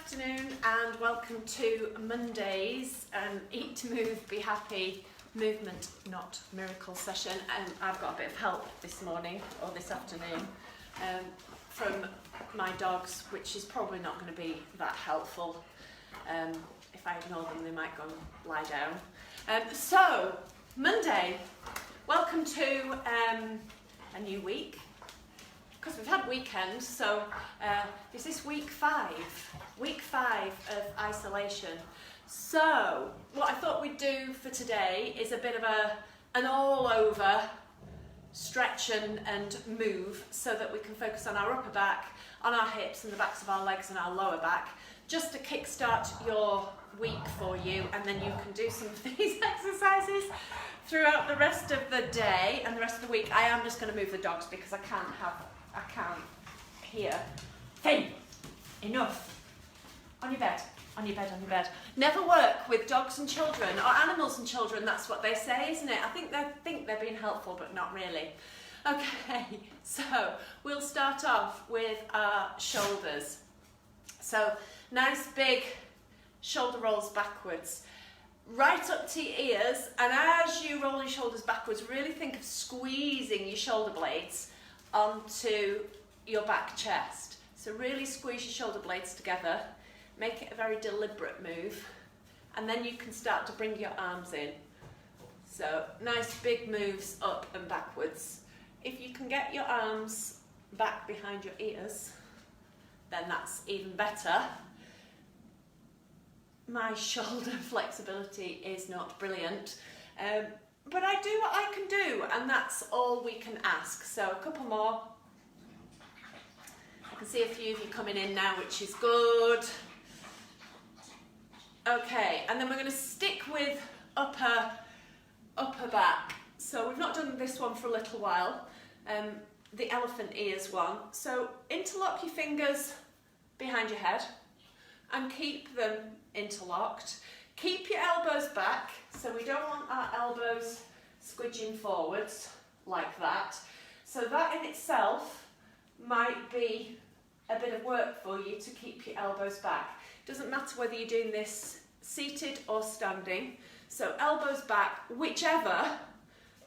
afternoon and welcome to Monday's Eat, Move, Be Happy movement, not miracle session. I've got a bit of help this morning or this afternoon from my dogs, which is probably not going to be that helpful. If I ignore them, they might go and lie down. So, Monday, welcome to a new week. Because we've had weekends, so is this week five of isolation. So what I thought we'd do for today is a bit of an all over stretch and move so that we can focus on our upper back, on our hips and the backs of our legs and our lower back, just to kickstart your week for you, and then you can do some of these exercises throughout the rest of the day and the rest of the week. I am just going to move the dogs because I can't hear. Hey, enough. On your bed, on your bed, on your bed. Never work with dogs and children, or animals and children, that's what they say, isn't it? I think they're being helpful, but not really. Okay, so we'll start off with our shoulders. So, nice big shoulder rolls backwards, right up to your ears, and as you roll your shoulders backwards, really think of squeezing your shoulder blades onto your back chest. So really squeeze your shoulder blades together, make it a very deliberate move, and then you can start to bring your arms in. So nice big moves up and backwards. If you can get your arms back behind your ears, then that's even better. My shoulder flexibility is not brilliant, but I do what I can do, and that's all we can ask. So a couple more. I can see a few of you coming in now, which is good. Okay, and then we're going to stick with upper back. So we've not done this one for a little while, the elephant ears one. So interlock your fingers behind your head and keep them interlocked. Keep your elbows back, so we don't want our elbows squidging forwards like that. So that in itself might be a bit of work for you to keep your elbows back. Doesn't matter whether you're doing this seated or standing. So elbows back, whichever.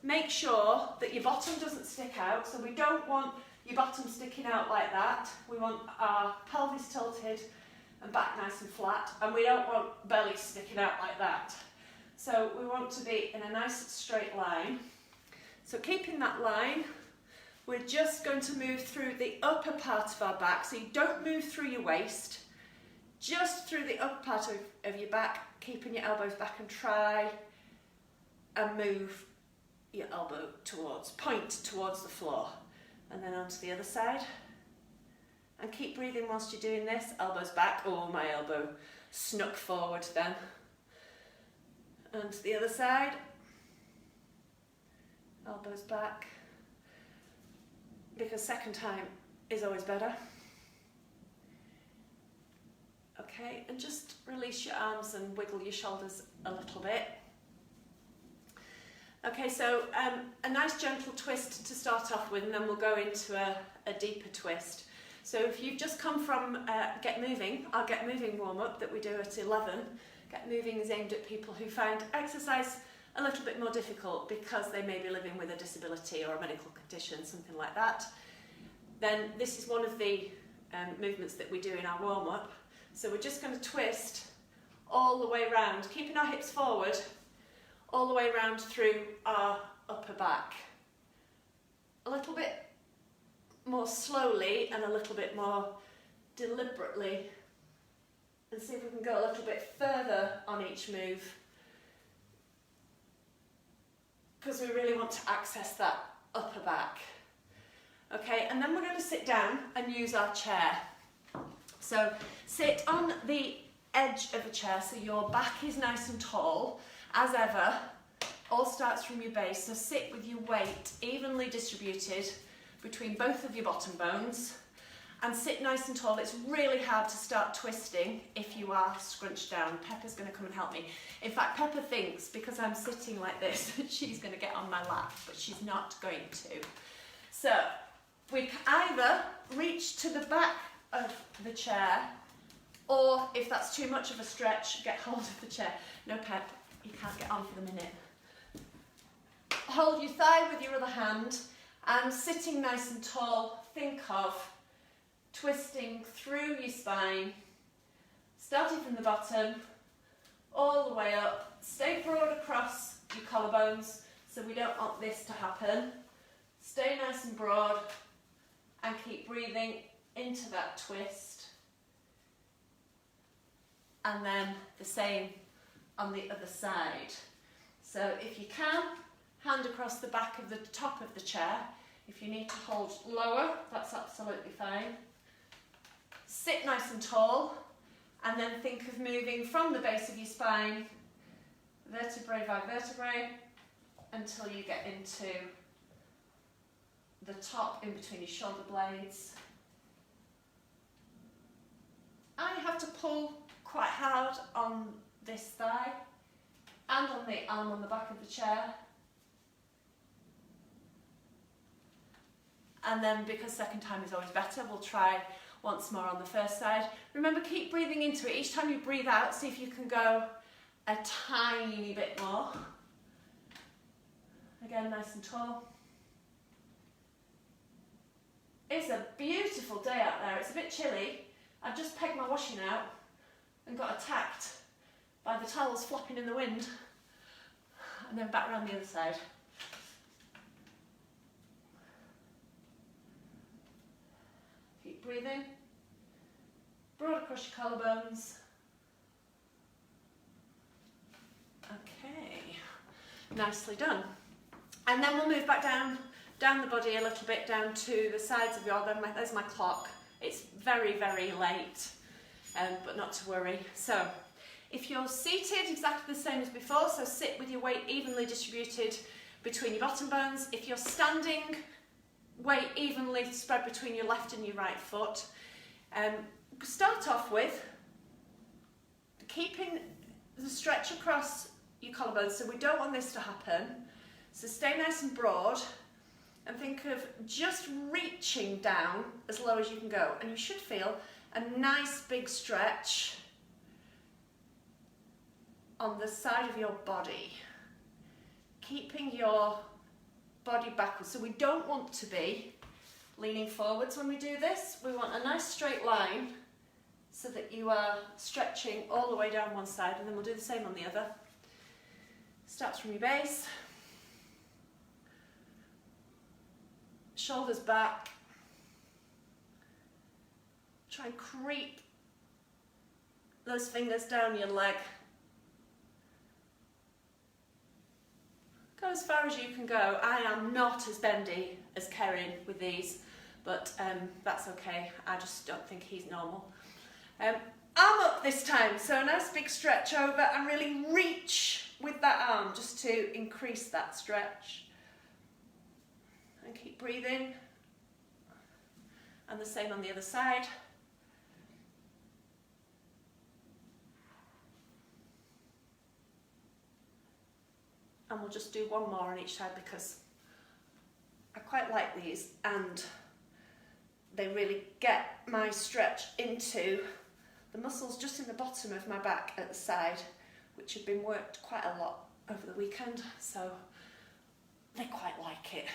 Make sure that your bottom doesn't stick out. So we don't want your bottom sticking out like that. We want our pelvis tilted and back nice and flat, and we don't want belly sticking out like that. So we want to be in a nice straight line. So keeping that line, we're just going to move through the upper part of our back. So you don't move through your waist, just through the upper part of your back, keeping your elbows back, and try and move your elbow point towards the floor. And then onto the other side. And keep breathing whilst you're doing this. Elbows back. Oh, my elbow snuck forward then. And to the other side. Elbows back. Because second time is always better. Okay, and just release your arms and wiggle your shoulders a little bit. Okay, so a nice gentle twist to start off with, and then we'll go into a deeper twist. So if you've just come from Get Moving, our Get Moving warm-up that we do at 11, Get Moving is aimed at people who find exercise a little bit more difficult because they may be living with a disability or a medical condition, something like that. Then this is one of the movements that we do in our warm-up. So we're just going to twist all the way around, keeping our hips forward, all the way around through our upper back. A little bit more slowly and a little bit more deliberately, and see if we can go a little bit further on each move, because we really want to access that upper back. Okay, and then we're going to sit down and use our chair. So sit on the edge of a chair so your back is nice and tall. As ever, all starts from your base, so sit with your weight evenly distributed between both of your bottom bones, and sit nice and tall. It's really hard to start twisting if you are scrunched down. Pepper's going to come and help me. In fact, Pepper thinks because I'm sitting like this that she's going to get on my lap, but she's not going to. So we can either reach to the back of the chair Or if that's too much of a stretch, get hold of the chair. No, Pep, you can't get on for the minute. Hold your thigh with your other hand, and sitting nice and tall, think of twisting through your spine, starting from the bottom, all the way up. Stay broad across your collarbones, so we don't want this to happen. Stay nice and broad, and keep breathing into that twist. And then the same on the other side. So if you can, hand across the back of the top of the chair. If you need to hold lower, that's absolutely fine. Sit nice and tall, and then think of moving from the base of your spine, vertebrae by vertebrae, until you get into the top in between your shoulder blades. I have to pull quite hard on this thigh and on the arm on the back of the chair. And then, because second time is always better, we'll try once more on the first side. Remember, keep breathing into it. Each time you breathe out, see if you can go a tiny bit more. Again, nice and tall. It's a beautiful day out there. It's a bit chilly. I've just pegged my washing out and got attacked by the towels flopping in the wind. And then back around the other side. Keep breathing. Broad across your collarbones. Okay, nicely done. And then we'll move back down the body a little bit, down to the sides of your, there's my clock. It's very, very late, but not to worry. So, if you're seated, exactly the same as before, so sit with your weight evenly distributed between your bottom bones. If you're standing, weight evenly spread between your left and your right foot. Start off with keeping the stretch across your collarbones, so we don't want this to happen. So stay nice and broad, and think of just reaching down as low as you can go, and you should feel a nice big stretch on the side of your body, keeping your body backwards. So we don't want to be leaning forwards when we do this. We want a nice straight line so that you are stretching all the way down one side, and then we'll do the same on the other. Starts from your base, shoulders back. Try and creep those fingers down your leg. Go as far as you can go. I am not as bendy as Kerin with these, but that's okay. I just don't think he's normal. Arm up this time, so a nice big stretch over, and really reach with that arm just to increase that stretch. And keep breathing. And the same on the other side. And we'll just do one more on each side because I quite like these, and they really get my stretch into the muscles just in the bottom of my back at the side, which have been worked quite a lot over the weekend, so they quite like it.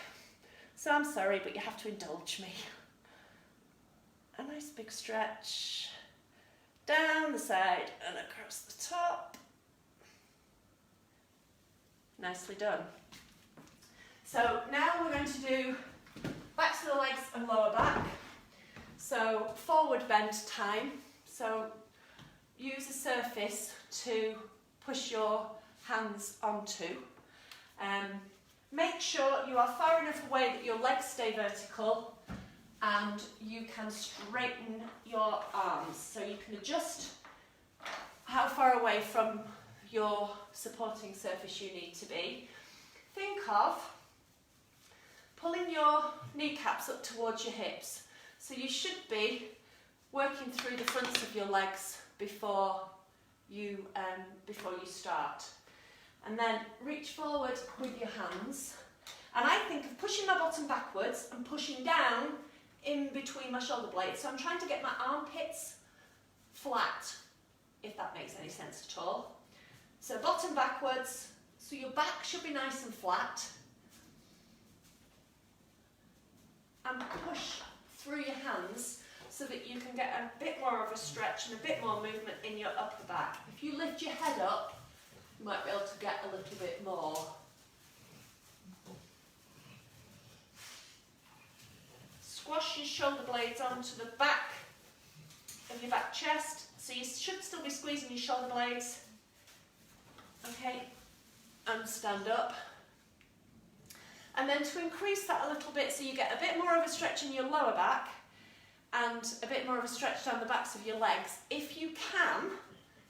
So I'm sorry, but you have to indulge me. A nice big stretch down the side and across the top. Nicely done. So now we're going to do back to the legs and lower back. So forward bend time. So use a surface to push your hands onto. Make sure you are far enough away that your legs stay vertical, and you can straighten your arms. So you can adjust how far away from your supporting surface you need to be. Think of pulling your kneecaps up towards your hips. So you should be working through the fronts of your legs before you start. And then reach forward with your hands. And I think of pushing my bottom backwards and pushing down in between my shoulder blades. So I'm trying to get my armpits flat, if that makes any sense at all. So bottom backwards, so your back should be nice and flat. And push through your hands so that you can get a bit more of a stretch and a bit more movement in your upper back. If you lift your head up, you might be able to get a little bit more. Squash your shoulder blades onto the back of your back chest, so you should still be squeezing your shoulder blades. Okay, and stand up. And then to increase that a little bit so you get a bit more of a stretch in your lower back and a bit more of a stretch down the backs of your legs, if you can,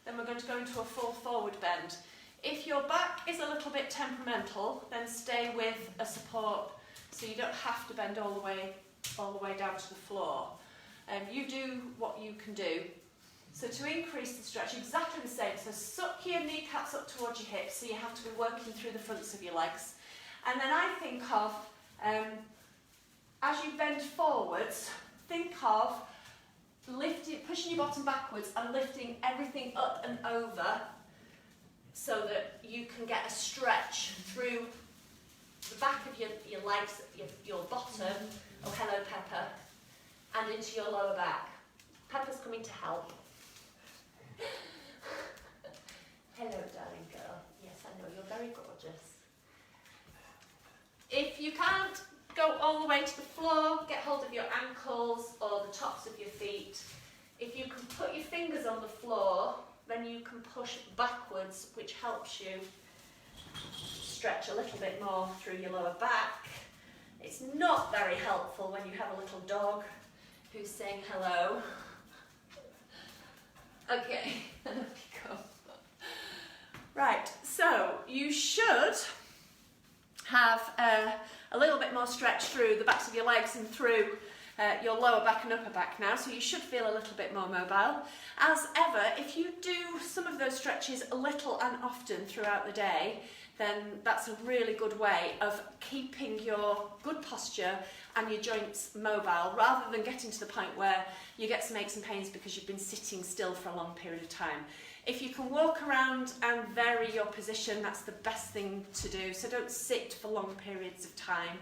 then we're going to go into a full forward bend. If your back is a little bit temperamental, then stay with a support so you don't have to bend all the way down to the floor. You do what you can do. So to increase the stretch, exactly the same. So suck your kneecaps up towards your hips, so you have to be working through the fronts of your legs. And then I think of, as you bend forwards, think of pushing your bottom backwards and lifting everything up and over so that you can get a stretch through the back of your legs, your bottom, oh hello Pepper, and into your lower back. Pepper's coming to help. Hello darling girl, yes I know, you're very gorgeous. If you can't go all the way to the floor, get hold of your ankles or the tops of your feet. If you can put your fingers on the floor, then you can push backwards, which helps you stretch a little bit more through your lower back. It's not very helpful when you have a little dog who's saying hello. Okay, and up you go. Right, so you should have a little bit more stretch through the backs of your legs and through your lower back and upper back now, so you should feel a little bit more mobile. As ever, if you do some of those stretches a little and often throughout the day, then that's a really good way of keeping your good posture and your joints mobile, rather than getting to the point where you get some aches and pains because you've been sitting still for a long period of time. If you can walk around and vary your position, that's the best thing to do. So don't sit for long periods of time.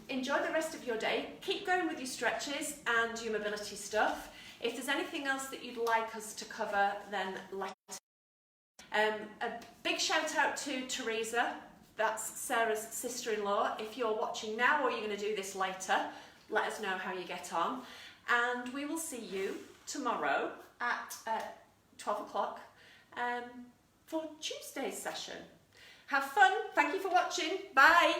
Enjoy the rest of your day. Keep going with your stretches and your mobility stuff. If there's anything else that you'd like us to cover, then let us know. A big shout out to Teresa, that's Sarah's sister-in-law. If you're watching now or you're going to do this later, let us know how you get on. And we will see you tomorrow at 12 o'clock for Tuesday's session. Have fun. Thank you for watching. Bye.